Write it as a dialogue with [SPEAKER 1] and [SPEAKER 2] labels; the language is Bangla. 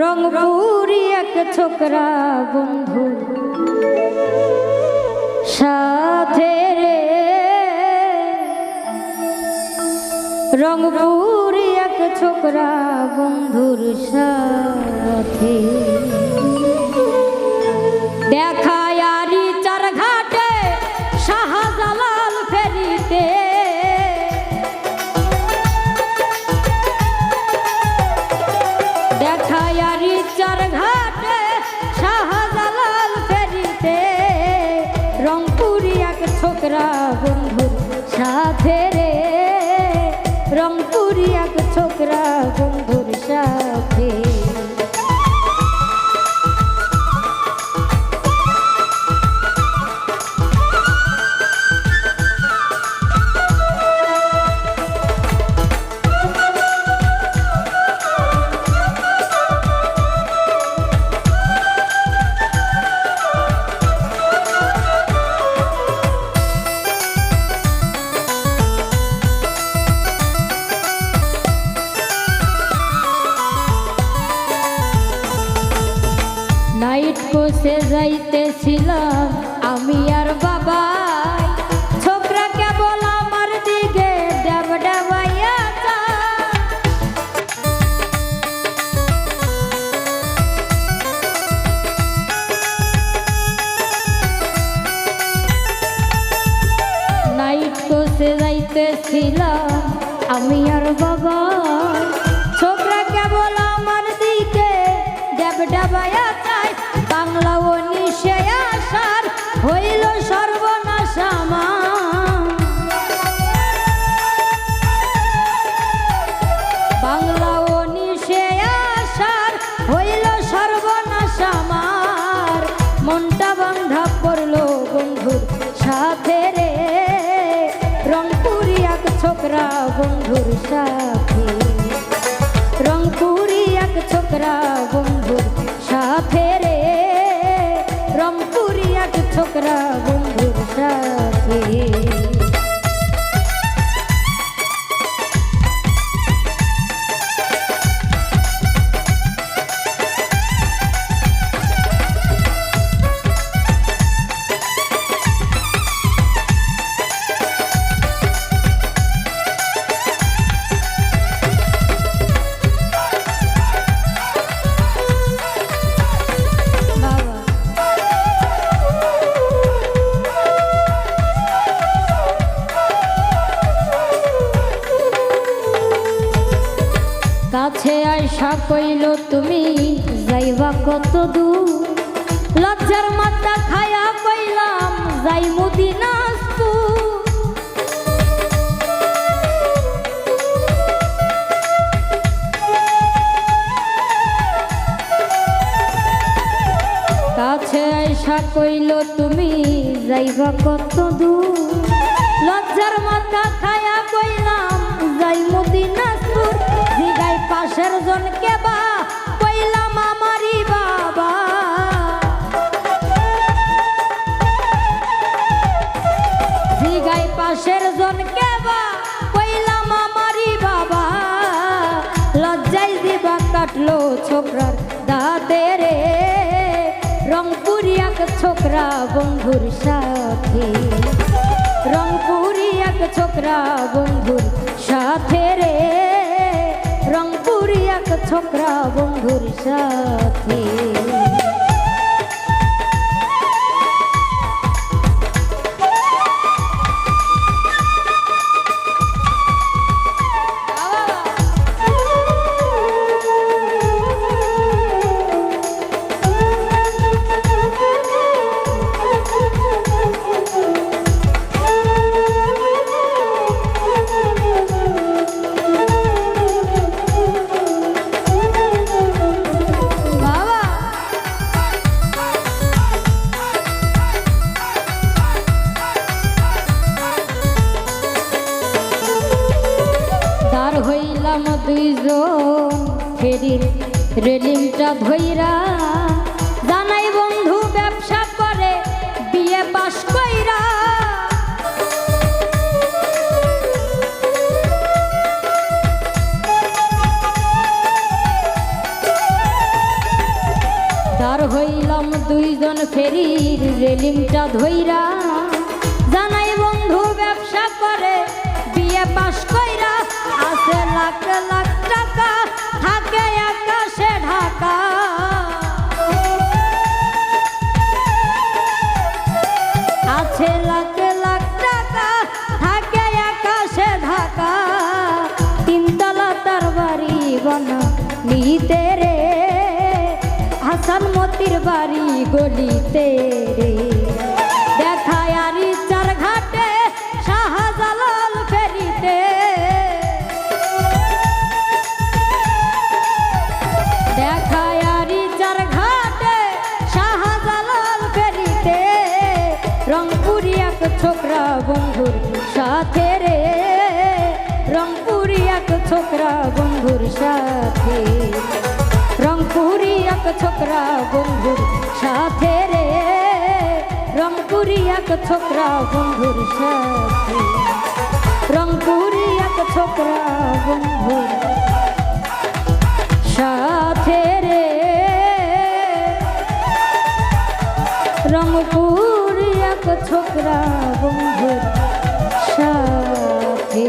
[SPEAKER 1] রংপুরি এক ছোকরা বন্ধু সাথে রে, রংপুরি এক ছোকরা বন্ধুর সাথে দেখায় আরি চার ঘাটে শাহজালাল ফেরিতে, দেখায় আরি চার ঘাটে শাহজালাল ফেরিতে, রংপুরি এক ছোকরা বন্ধুর সাথে রে, রংপুরি এক ছোকরা বন্ধুর সাথে। নাইট কোসে যাইতেছিলাম আমি আর বাবা, ছোকরা কেবল আমার দিকে ডাব ডাবাইয়া যায়। নাইট কোসে যাইতেছিলাম আমি আর বাবা, ছোকরা কেবল আমার দিকে ডাব ডাবাইয়া যায়। বাংলা ও নিশে আসার হইল সর্বনাশ আমার, বাংলা ও নিশে আসার হইল সর্বনাশ আমার, মনটা বান্ধা পড়লো বন্ধুর সাথে রে, রংপুরি এক ছোকরা বন্ধুর সাথে, রংপুরি এক ছোকরা বন্ধুর সাথে রে, রংপুরি এক ছোকরা বন্ধুর সাথে। কাছে আইসা কইল তুমি যাইবা কত দূর, লজ্জার মাথা খায়া কইলাম যাই মদিনাজপুর। কাছে আইসা কইল তুমি যাইবা কত দূর, লজ্জার মাথা খায়া কইলাম যাই মদিনাজপুর। জিগাই পাশের জনকে বা কইলাম আমারই বাবা, জিগাই পাশের জনকে বা কইলাম আমারই বাবা, লজ্জায় দিবা কাটলো ছোকরার দাঁতে রে, রংপুরি এক ছোকরা বন্ধুর সাথে, রংপুরি এক ছোকরা বন্ধুর সাথে রে, রংপুরি এক ছোকরা বন্ধুর সাথে। হইলাম দুইজন ফেরির রেলিংটা ধইরা, জানাই বন্ধু ব্যবসা করে বিয়ে পাশ কইরা। ফেরির রেলিংটা ধইরা জানাই বন্ধু ব্যবসা করে বিয়ে পাশ কইরা আছে লাখ লাখ টাকা থাকে আকাশে ঢাকা আছে লাখ লাখ টাকা থাকে আকাশে ঢাকা তিনতলা তার বাড়ি বনা নিতে রে হাসান মতির বাড়ি গলিতে রে দেখায় আরি চার ঘাটে শাহজালাল ফেরিতে দেখায় আরি চার ঘাটে শাহজালাল ফেরিতে রংপুরি এক ছোকরা বন্ধুর সাথে রে রংপুরি এক ছোকরা বন্ধুর সাথে রংপুরি এক ছোকরা বন্ধুর সাথে রে রংপুরি এক ছোকরা বন্ধুর সাথে রংপুরি এক ছোকরা বন্ধুর সাথে রে রংপুরি এক ছোকরা বন্ধুর সাথে